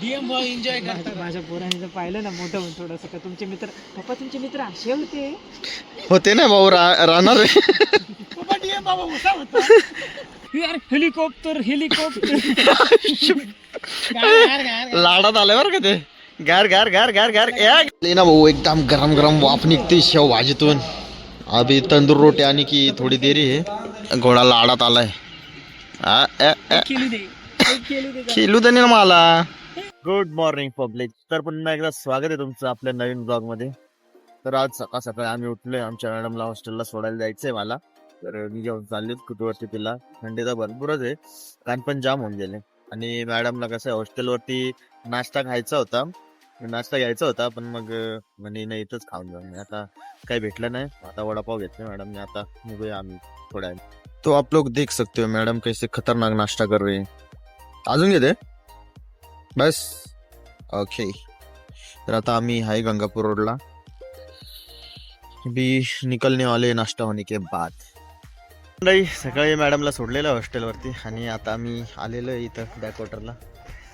DM enjoy करतात. माझ्या पोरांनी जर पाहिलं ना मोठं थोडस का तुमचे मित्र, पप्पा तुमचे मित्र असे होते. होते ना भाऊ राहणार आहे. पप्पा डीएम बाबा हुसा होता. यार हेलिकॉप्टर हेलिकॉप्टर. लाडात आले बरं का ते. गार गार गार गार गार ना भाऊ, एकदम गरम गरम वाफ निघते शेव भाजीतून. अभी तंदूर रोटी आणि की थोडी देरी आहे. घोडा लाडात आलाय. खेळू दे ना मला. Good morning public. तर पुन्हा एकदा स्वागत आहे तुमचं आपल्या नवीन ब्लॉग मध्ये. तर आज सकाळ सकाळी आम्ही उठलोय. आमच्या मॅडमला हॉस्टेलला सोडायला जायचंय मला. तर मी घेऊन चाललो स्कूटीवरती. तिला थंडी तर भरपूरच आहे, कान पण जाम होऊन गेले. आणि मॅडमला कसं आहे हॉस्टेलवरती नाश्ता खायचा होता, नाश्ता घ्यायचा होता, पण मग म्हणे नाही इथंच खाऊन जाऊन. आता काही भेटलं नाही. आता वडापाव घेतला मॅडमने. आता निघूया आम्ही थोड्या. तो आप लोग देख सकते हो मैडम कैसे खतरनाक नाश्ता कर रहे हैं. अजून घेते बस. ओके. तर आता आम्ही आहे गंगापूर रोडला. भी निकलने वाले नाश्ता होने के बाद. नाही, सकाळी मॅडमला सोडलेलं हॉस्टेलवरती आणि आता आम्ही आलेलो आहे इथं बॅकवॉटरला.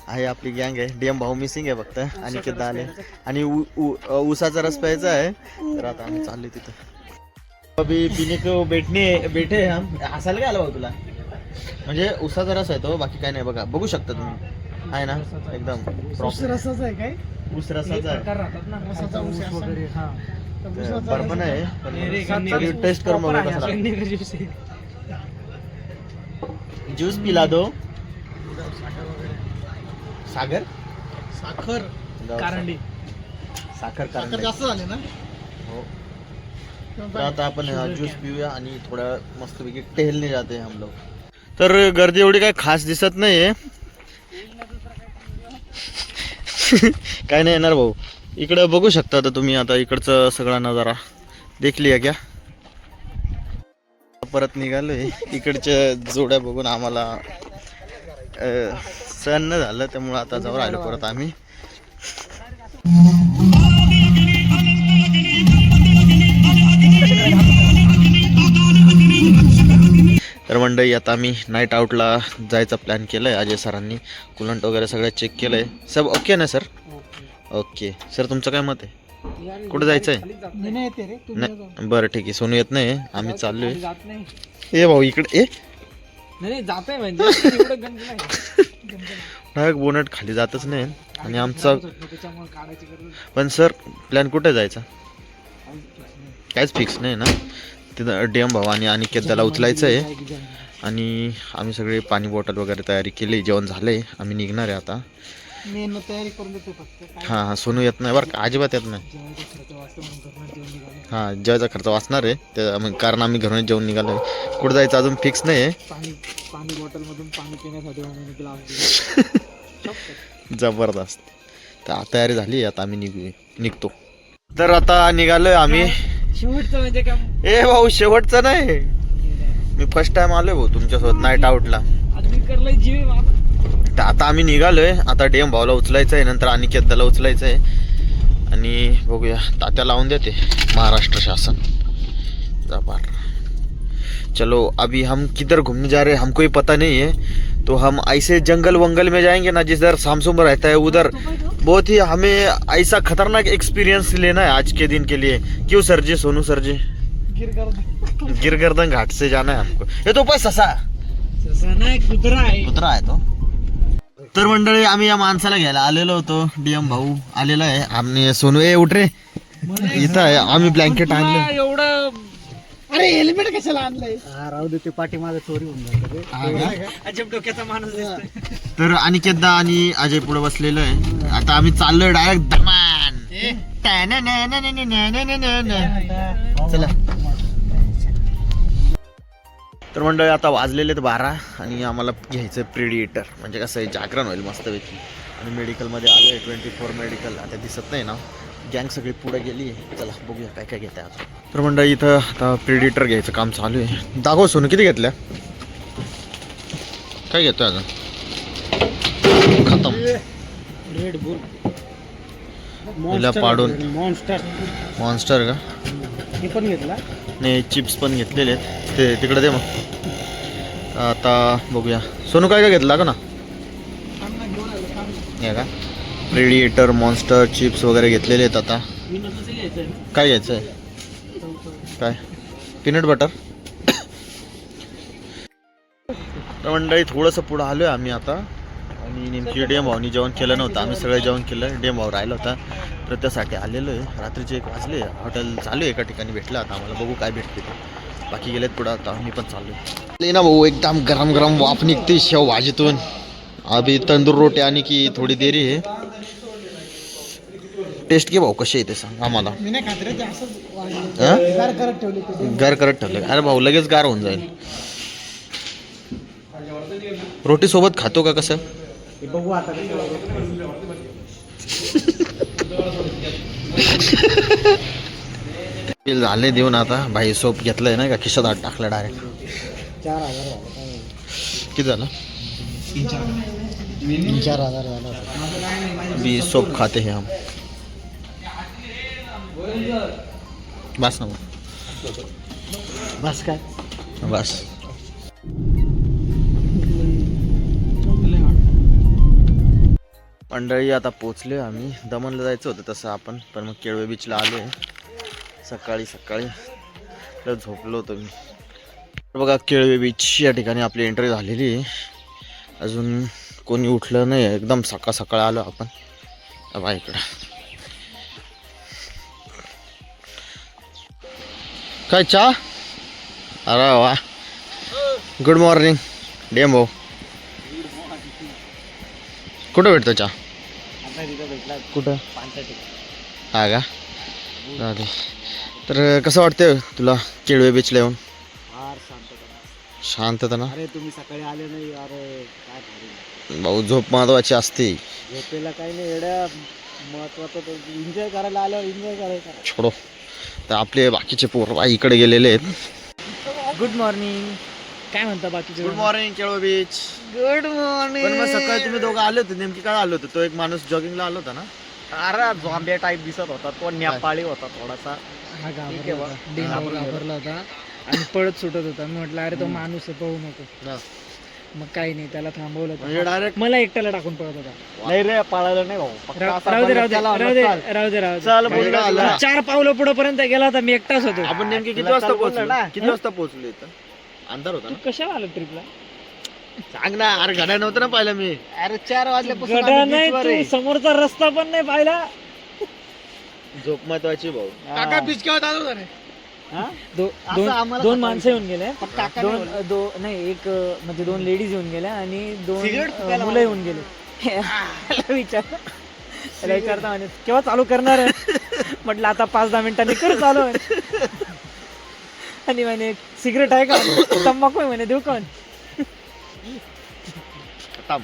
आहे आपली गँग आहे. डीएम भाऊ मिसिंग आहे फक्त आणि किद्दा आले. आणि ऊसाचा रस प्यायचा आहे. तर आता आम्ही चाललोय तिथं. अभी पीने को बैठे हम. हसायला काय आलं भाऊ तुला? म्हणजे ऊसाचा रस आहे तो, बाकी काय नाही. बघा, बघू शकता तुम्ही. आहे ना एकदम ऊस रसाचं आहे काय? ऊस रसाचा आहे. राहतात ना रसाचा ऊस वगैरे. बरोबर आहे. तरी टेस्ट करून बघा कसा. ज्यूस पिला दो. सागर साखर कारंडी. साखर साखर जास्त झाले ना. हो. तर आता आपण ज्यूस पिऊया आणि थोडा मस्तपैकी टहलने जाते हम लोग. तर गर्दी एवढी काय खास दिसत नाहीये. काय नाही येणार भाऊ. इकडं बघू शकता आता तुम्ही. आता इकडचं सगळा नजारा देखली क्या. परत निघालोय. इकडच्या जोड्या बघून आम्हाला सहन न झालं, त्यामुळे आता जवळ आलो परत आम्ही. तर मंडळी आता आम्ही नाईट आउटला जायचा प्लॅन केलाय. अजय सरांनी कुलंट वगैरे सगळं चेक केलंय. सब ओके ना सर? ओके सर, तुमचं काय मत आहे? कुठं जायचंय? नाही बरं ठीक आहे. सोनू येत नाही, आम्ही चाललोय. ए भाऊ इकडे ए. नाही जात आहे म्हणजे बोनट खाली जातच नाही. आणि आमचा पण सर प्लॅन कुठे जायचा काहीच फिक्स नाही ना. तिथं डीएम भाऊ आणि अनिकेतला उचलायचं आहे. आणि आम्ही सगळे पाणी बॉटल वगैरे तयारी केली. जेवण झालंय, आम्ही निघणार आहे आता. तयारी करून देतो फक्त. हां हां, सोनू येत नाही बरं का, अजिबात येत नाही. हां, जेवायचा खर्च वाचणार आहे त्या, कारण आम्ही घरून जेवण निघालोय. कुठं जायचं अजून फिक्स नाही आहे. पाणी बॉटल मधून पाणी पिण्यासाठी जबरदस्त. तर तयारी झाली, आता आम्ही निघतो. तर आता निघालोय आम्ही. शेवटचं म्हणजे काय? ए भाऊ शेवटचं नाही, मी फर्स्ट टाइम आलोय भाऊ तुमच्यासोबत नाईट आउटला. तर आता आम्ही निघालोय. आता डीएम भाऊला उचलायचं आहे, नंतर अनिकेतला उचलायचं आहे. आणि बघूया, तात्या लावून देते महाराष्ट्र शासन. जबर. चलो अभी हम किधर घूमने जा रहे हैं हमको ही पता नहीं है. तो हम ऐसे जंगल वंगल में जाएंगे ना जिधर सामसुम रहता है उधर. बहुत ही हमें ऐसा खतरनाक एक्सपीरियंस लेना है आज के दिन के लिए. क्यों सर जी, सोनू सर जी? गिरगर्दन घाट से जाना है हमको. ये तो पण ससा नाही, कुत्रा आहे. कुत्रा आहे तो. तर मंडळी आम्ही या माणसाला घ्यायला आलेलो होतो. डीएम भाऊ आलेला आहे. आम्ही सोनू ए उठ रे इथं आहे. आम्ही ब्लँकेट आणलं. एवढं अरे हेल्मेट कशाला आणलंय? राहू दे, ते पाठी माझं चोरी होऊन जातं. अजब डोक्याचा माणूस दिसतोय. तर अनिकेतदा आणि अजय पुढे बसलेलं आहे. आता आम्ही चाललोय डायरेक्ट धमान. चला. तर मंडळी आता वाजलेले 12 आणि आम्हाला घ्यायचं प्रेडिएटर. म्हणजे कसं आहे, जागरण होईल मस्तपैकी. आणि मेडिकलमध्ये आलो आहे. 24 मेडिकल. आता दिसत नाही ना, गँग सगळी पुढे गेली आहे. चला बघूया काय काय घेत आहे अजून. तर मंडळी इथं आता प्रेडिएटर घ्यायचं काम चालू आहे. दाखव सोनू किती घेतल्या, काय घेतोय अजून. खतम. रेड बुल हिला पाडून मॉन्स्टर का हे पण घेतला. नाही, चिप्स पण घेतलेले आहेत. ते तिकडे दे मग. आता बघूया सोनू काय काय घेतला का ना. हे का प्रेडिएटर मॉन्स्टर चिप्स वगैरे घेतलेले आहेत आता. काय घ्यायचं आहे? काय पीनट बटर. तर मंडळी थोडंसं पुढं आलोय आम्ही आता आणि नेमकी डीएम भाऊनी जेवण केलं नव्हतं. आम्ही सगळं जेवण केलं, डीएम भाऊ राहिला होता तर त्यासाठी आलेलो आहे. रात्रीचे 1 वाजले. हॉटेल चालू आहे, एका ठिकाणी भेटलं. आता आम्हाला बघू काय भेटते ते. बाकी गेलेत पुढं, आता मी पण चालू आहे ना भाऊ. एकदम गरम गरम वाफ निघते शेव भाजीतून. अभी तंदूर रोटी आने की थोडी देरी आहे. टेस्ट घे भाऊ कशी आहे ते सांग आम्हाला. मी नाही खात रे ते असंच हा? गार करत ठेवले ते. गार करत ठेवलं. अरे भाऊ लगेच गार होऊन जाईल. रोटी सोबत खातो का कसं? हे बघू आता बिल झाले देऊन. आता भाई सोप घेतलंय ना का खिशात हात टाकला डायरेक्ट. 4,000 किती झालं? 3-4,000 झाला. भी सोप खाते हैं हम. बस ना बस काय बस. मंडळी आता पोचले आम्ही. दमनला जायचं होतं तसं आपण, पण मग केळवे बीचला आलो आहे. सकाळी झोपलो होतो मी. बघा केळवे बीच या ठिकाणी आपली एंट्री झालेली आहे. अजून कोणी उठलं नाही. एकदम सकाळ आलो आपण. बघा इकडं काय चहा. अरे वा. गुड मॉर्निंग डीएम भाऊ. कुठं भेटतो चहा? भेटला कुठं? 5 हा का? चालेल. तर कसं वाटतं तुला केळवे बीचला येऊन? फार शांतता. शांतता ना? अरे तुम्ही सकाळी आले नाही. अरे काय भारी. भाऊ झोप महत्वाची असते. झोपेला काही नाही एवढ्या महत्वाचं. एन्जॉय करायला आल्यावर एन्जॉय करायचा. छोडो. तर आपले बाकीचे पोर इकडे गेलेले आहेत. Good morning. काय म्हणता बाकीचे? Good morning Kelve beach. Good morning. पण मग सकाळी तुम्ही दोघं आले होते, नेमकी काय आलो होतो? तो एक माणूस जॉगिंगला आलो होता ना? अरे झॉम्बे टाईप दिसत होता तो. नेपाळी होता थोडासा. हा ठीक आहे बा. घाबरला होता आणि पळत सुटत होता. मी म्हटलं अरे तो माणूस आहे, पळू नको. हा. मग काही नाही, त्याला थांबवलं म्हणजे होतं. डायरेक्ट मला एकट्याला टाकून पळत होता. नाही रे पळायला नाही भाऊ. फक्त असा राहू दे बघत राहू दे त्याला राहू म्हणलं, दे "चल." राहू दे राहू दे. चल म्हणजे बोलला आला. तुला. 4 पावलं पुढे पर्यंत गेला होता, मी एकटाच होतो. आपण नेमकी किती तुला वाजता चाल बोलला पोहोचलो? ना? किती वाजता पोहोचलो इथं? अंधार होता तू ना? कशाला आला ट्रिपला? सांग ना. अरे घड्याळ नव्हतं ना पाहिलं मी. अरे 4 वाजल्यापासून गडा आम्ही नाही, beach वर आहे. तू समोरचा रस्ता पण नाही पाहिला. झोप महत्वाची भाऊ. हा. बीच केव्हा चालू होता रे? हा? दो- असं दोन आम्हाला दोन सकाळी माणसं येऊन गेले. फक्त काका नाही बोलले. नाही एक म्हणजे 2 लेडीज येऊन गेल्या आणि 2 सिगरेट फुकायला मुलं येऊन गेले. त्याला विचारता म्हणे केव्हा चालू करणार आहे? म्हटलं आता 5-10 मिनिटांनी करू चालू. आणि म्हणे सिगरेट आहे का? तंबाखू आहे म्हणे, देऊ का? थांब.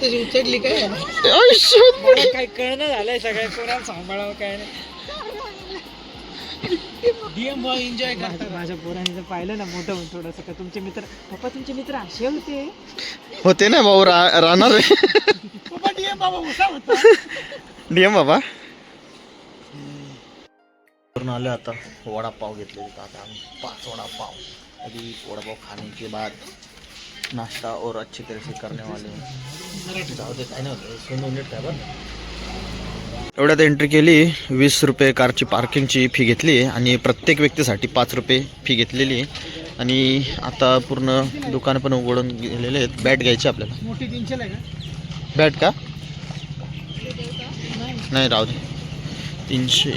उचडली काय? मला काय कळणं झालंय. सगळ्या कोणाला सांभाळावं काय नाही. डीएम एन्जॉय करतात. माझ्या पोरांनी जर पाहिलं ना मोठं थोडस का तुमचे मित्र, पप्पा तुमचे मित्र असे होते ना भाऊ. राहणार आहे पप्पा डीएम बाबा हुसा होता. डीएम बाबा. आले आता वडापाव घेतले. आता आम्ही 5 वडापाव. अभी वडापाव खाने के बाद नाश्ता और अच्छी तरह से करने वाले. जाऊ दे काय नव्हतं. 2 मिनिट काय बरं. एवढ्यात एंट्री केली. 20 रुपये कारची पार्किंगची फी घेतली आणि प्रत्येक व्यक्तीसाठी 5 रुपये फी घेतलेली आहे. आणि आता पूर्ण दुकानं पण उघडून गेलेले आहेत. बॅट घ्यायची आपल्याला. मोठी 300 आहे का? बॅट का? नाही राहू दे. 300.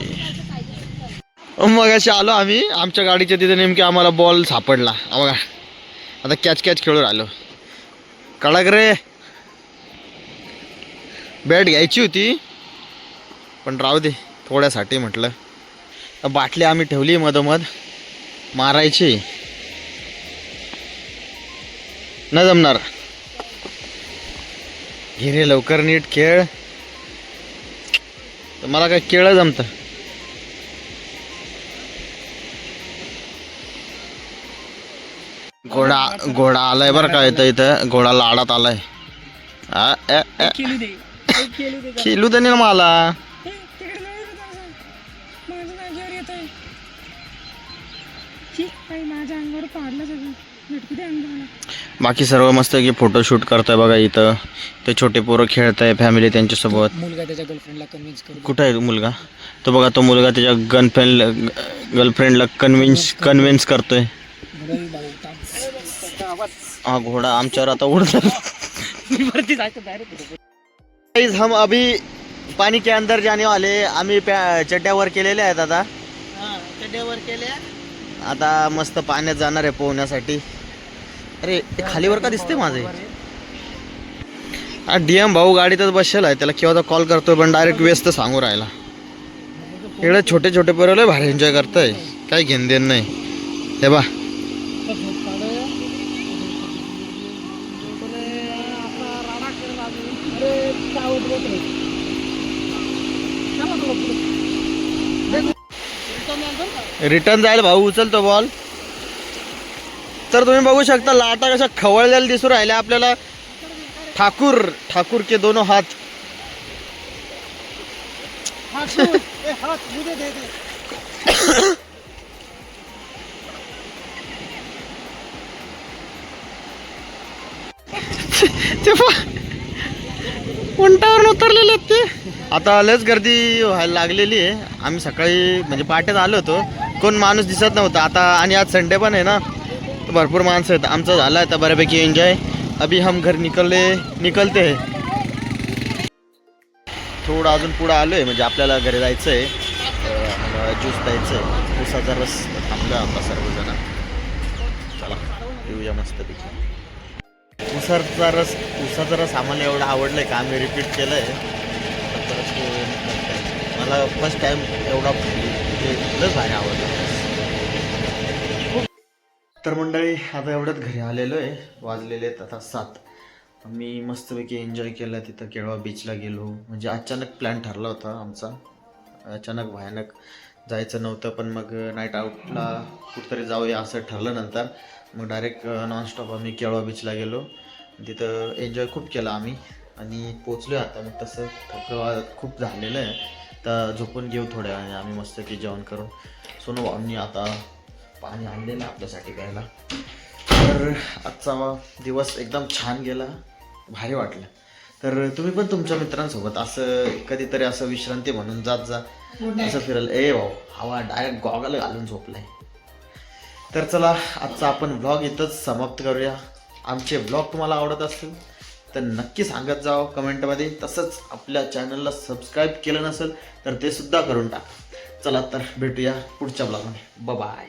मग असे आलो आम्ही. आमच्या गाडीच्या तिथे नेमकी आम्हाला बॉल सापडला. बघा आता कॅच खेळून आलो. कडक रे. बॅट घ्यायची होती पण राहू दे थोड्यासाठी म्हटलं. बाटली आम्ही ठेवली मधोमध. मारायची न जमणार. घे लवकर नीट खेळ. मला काय केळं जमतं. घोडा आलाय बरं का इथं घोडा लाडात आलाय. खेळू दे ना मला. बाकी सर्व मस्त की फोटोशूट करताय बघा इथं. ते छोटे पोरं खेळताय फॅमिली त्यांच्यासोबत. मुलगा त्याच्या गर्लफ्रेंडला कन्व्हिन्स करतो. कुठं आहे मुलगा? तो बघा तो मुलगा त्याच्या गर्लफ्रेंडला कन्व्हिन्स करतोय. हा घोडा आमच्यावर आता उडतो. हम अभी पानी के अंदर जाने वाले. आम्ही चड्ड्यावर केलेले आहेत आता. चड्ड्यावर केल्या. आता मस्त पाण्यात जाणार आहे पोहण्यासाठी. अरे खालीवर का दिसते माझे? DM भाऊ गाडीतच बसेल आहे. त्याला केव्हा कॉल करतोय पण डायरेक्ट व्यस्त सांगू राहिला. इकडे छोटे छोटे पोरं भारी एन्जॉय करताय. काही घेण देण नाही. हे बा रिटर्न जायला भाऊ उचलतो बॉल. तर तुम्ही बघू शकता लाटा कशा खवळलेल्या दिसू राहिल्या आपल्याला. ठाकूर के दोनों हाथ. उंटावर उतरलेले आहेत ते. आता लयच गर्दी व्हायला लागलेली आहे. आम्ही सकाळी म्हणजे पहाटेच आलो होतो. कोण माणूस दिसत नव्हता आता. आणि आज संडे पण आहे ना, भरपूर माणसं आहेत. आमचं झालं आता बऱ्यापैकी एन्जॉय. अभी हम घर निकलते है. थोडं अजून पुढं आलो आहे म्हणजे आपल्याला घरी जायचं आहे. ज्यूस प्यायचं आहे. उसाचा रस थांबला आता सर्वजण. चला पिऊया मस्तपैकी. उसाचा रस आम्हाला एवढं आवडलं आहे का आम्ही रिपीट केलं आहे. मला फर्स्ट टाइम एवढा लस भारी आवडला. तर मंडळी आता एवढ्यात घरी आलेलो आहे. वाजलेले आहेत आता 7. आम्ही मस्तपैकी एन्जॉय केलं. तिथं केळवा बीचला गेलो. म्हणजे अचानक प्लॅन ठरला होता आमचा. अचानक भयानक जायचं नव्हतं पण मग नाईट आऊटला कुठंतरी जाऊया असं ठरलं. नंतर मग डायरेक्ट नॉनस्टॉप आम्ही केळवा बीचला गेलो. तिथं एन्जॉय खूप केला आम्ही आणि पोचलो आता. मग तसं थकवा खूप झालेलं आहे. तर झोपून घेऊ थोड्या वेळाने आम्ही मस्त की जेवण करून. सोनू भाऊंनी आता पाणी आणलेलं आपल्यासाठी प्यायला. तर आजचा दिवस एकदम छान गेला. भारी वाटलं. तर तुम्ही पण तुमच्या मित्रांसोबत असं कधीतरी असं विश्रांती म्हणून जात जा असं फिरायला. भाऊ हवा डायरेक्ट गॉगल घालून झोपलाय. तर चला आजचा आपण ब्लॉग इथंच समाप्त करूया. आमचे ब्लॉग तुम्हाला आवडत असतील तर नक्की सांगत जाओ कमेंटमध्ये. तसंच आपल्या चॅनलला सबस्क्राईब केलं नसेल तर ते सुद्धा करून टाका. चला तर भेटूया पुढच्या ब्लॉगमध्ये. बाय.